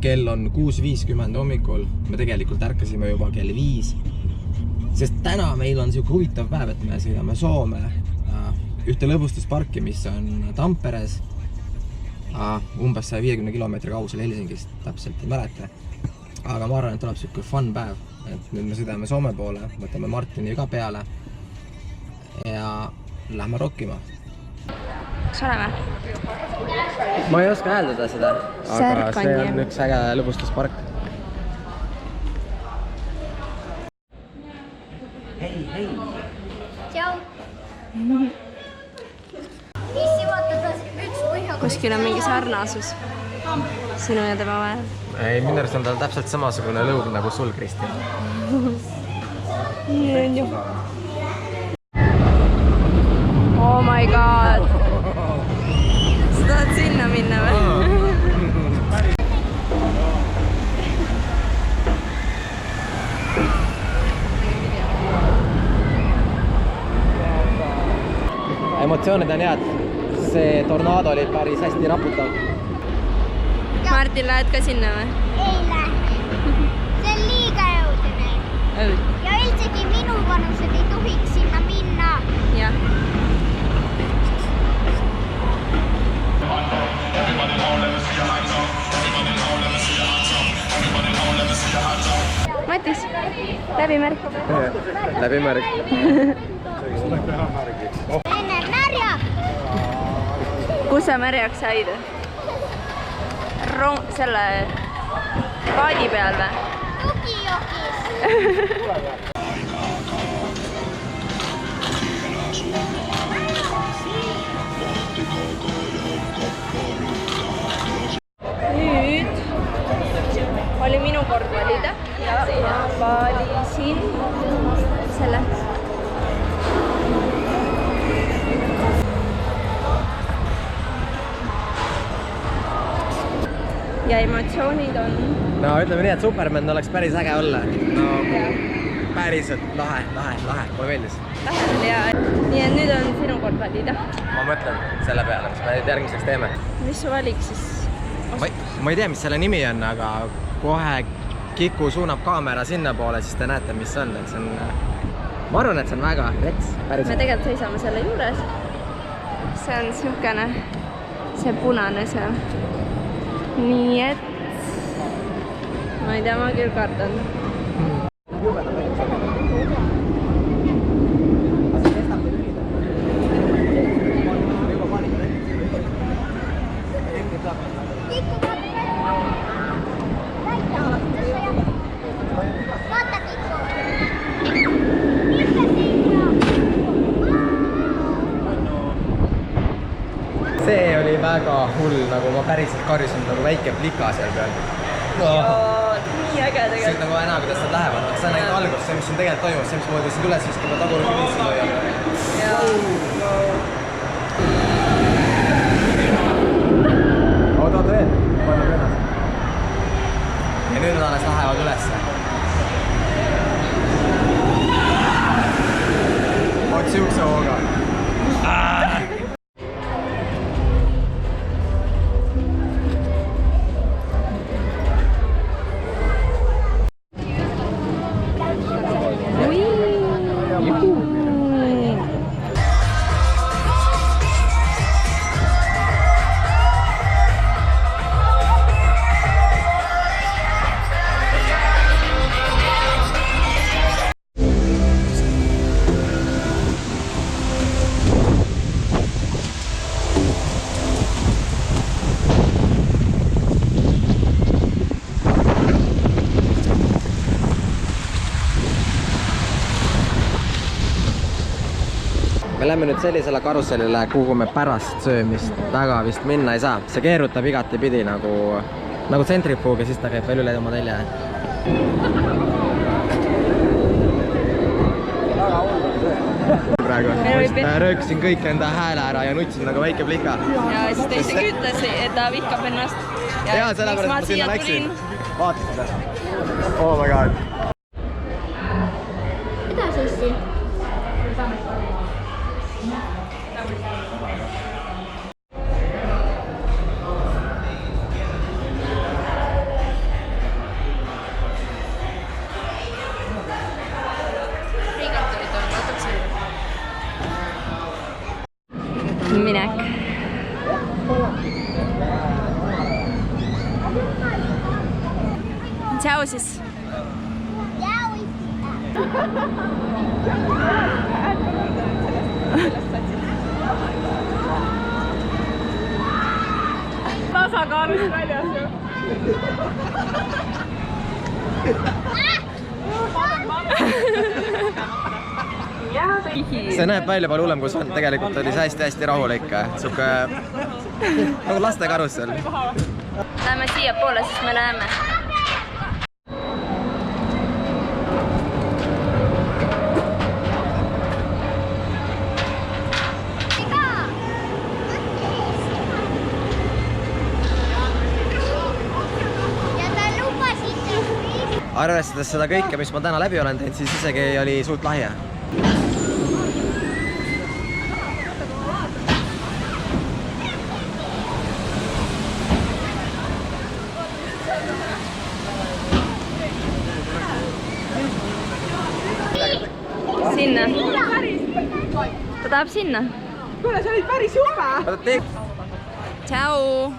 kell on 6:50 hommikul, me tegelikult ärkasime juba kell 5. Sest täna meil on siuke huvitav päev, et me sõidame Soome ühte lõbustusparki, mis on Tamperes, umbes 150 kilomeetri kaugusel Helsingist, täpselt ei mäleta. Aga ma arvan, et tuleb siuke fun päev, et nüüd me sõidame Soome poole, võtame Martini ka peale ja lähme rokkima. Kas oleme? Ma ei oska hääldada seda, aga see on üks äge lõbustuspark. Hei! Tšau! Missi vaatad üks põhja... Kuskil on mingi sarnasus sinu ja tema vahel. Ei, minu arust on tal täpselt samasugune lõug nagu sul, Kristi. Oh my god! Sa tahad sinna minna või? Emotsioonid on head. See tornaado oli päris hästi raputav. Martin, lähed ka sinna või? Ei lähe. See on liiga õudne. Ja üldsegi minu vanused ei tohiks sinna minna. Jah. Matis, läbimärk. Läbimärk. Enne märja. Kus sa märjaks said? Selle paadi peal või? Tukijokis. Nüüd oli minu kord valida ja valisin selle. Ja emotsioonid on... No ütleme nii, et Superman oleks päris äge olla. No päriselt lahe, mulle meeldis. Lähe oli ja nii, et nüüd on sinu kord valida. Ma mõtlen selle peale, mis me järgmiseks teeme. Mis su valik siis? Ma ei tea, mis selle nimi on, aga kohe Kiku suunab kaamera sinna poole, siis te näete, mis on. Et see on... Ma arvan, et see on väga rets. Me tegelikult seisame selle juures. See on siukene, see punane seal. Nii et... Ma ei tea, ma küll kardan. See oli väga hull, nagu ma päriselt karjusin nagu väike plika seal peal. Nii äge tegelikult. See on nagu enam, kuidas nad lähevad. See on ainult algus, see mis siin tegelikult toimub, see mis ma võisin üles viskama tagurgi viisi loia. Oota veel, panna ennast. Ja nüüd nad alles lähevad ülesse. Oot siukse hooga. Me lähme nüüd sellisele karussellile, kuhu me pärast söömist väga vist minna ei saa. See keerutab igati pidi nagu tsentrifuug ja siis ta käib veel üle oma telje. Praegu rööksin kõik enda hääle ära ja nutsin nagu väike plika. Ja siis ta isegi ütles, et ta vihkab ennast. Ja sellepärast ma sinna läksin. Vaatasin seda. Oh my god. Mida sissi? minek. Tšau siis. Tasakaalust väljas ju. see näeb välja palju hullem, kui see on. Tegelikult oli see hästi rahulik. Siuke nagu laste karussel. Läheme siia poole, siis me näeme. Arvestades seda kõike, mis ma täna läbi olen teinud, siis isegi oli suht lahja. Sinna. Ta tahab sinna. Kuule, sa olid päris jube. Tšau.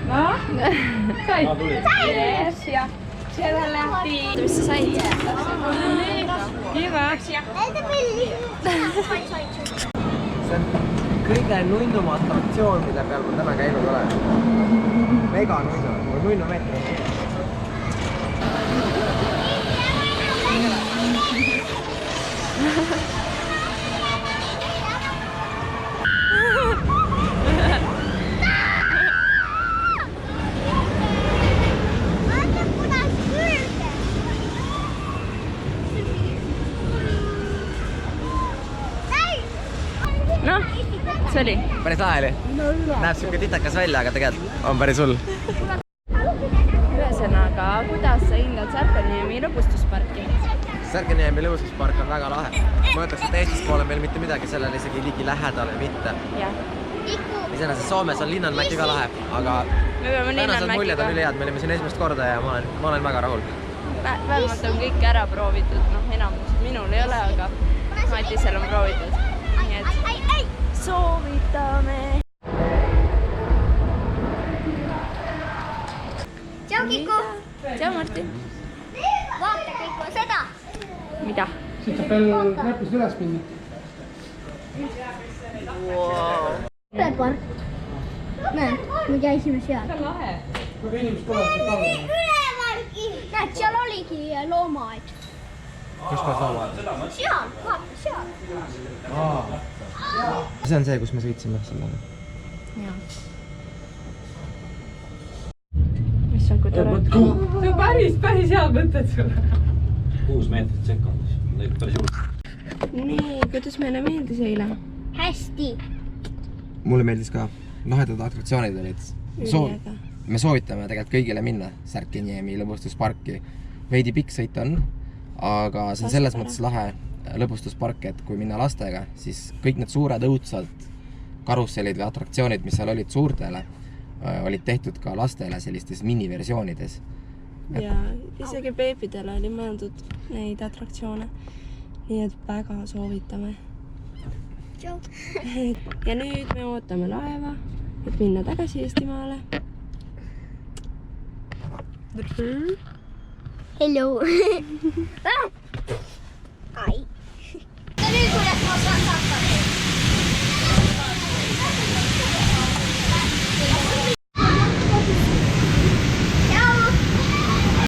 No? Said? Yes, ja. Siellä lähti. Mis sa said? Hyvä. See on kõige nunnum atraktsioon, mida peal ma täna käinud olen. Mega nunnu meetri. Noh, see oli. Päris lahe oli. Näeb siuke titakas välja, aga tegelikult on päris hull. Ühesõnaga, kuidas sa hindad Särkaniemi lõbustusparki? Särkaniemi lõbustuspark on väga lahe. Ma ütleks, et Eestis pole meil mitte midagi sellele isegi ligi lähedale mitte. Iseenesest Soomes on Linnanmäki ka lahe, aga tänased muljed on ülihead. Me olime siin esimest korda ja ma olen väga rahul. Vähemalt on kõik ära proovitud, enamus minul ei ole, aga Matisel on proovitud. Nii et soovitame! Tšau, Kiku! Tšau, Martin! Vaata, Kiku, seda! Mida? Siit saab veel näpust üles minna. Ülepark. Näed, me käisime seal. Kui inimesed tulevad, siis talve. Üleparki! Näed, seal oligi loomaaed. Kus kohas loomaaed? Seal, vaata, seal. See on see, kus me sõitsime sellega. Jaa. Mis on kui tore? See on päris head mõtted sulle. 6 meetrit sekundis. Neid päris juurde. Nii, kuidas meile meeldis eile? Hästi. Mulle meeldis ka. Lahedad atraktsioonid olid. Me soovitame tegelikult kõigile minna Särkaniemi lõbustusparki. Veidi pikk sõit on, aga see on selles mõttes lahe lõbustuspark, et kui minna lastega, siis kõik need suured õudsad karussellid või atraktsioonid, mis seal olid suurtele, olid tehtud ka lastele sellistes miniversioonides. Ja isegi beebidele oli mõeldud neid atraktsioone. Nii et väga soovitame. Tšau. Ja nüüd me ootame laeva, et minna tagasi Eestimaale. Hello.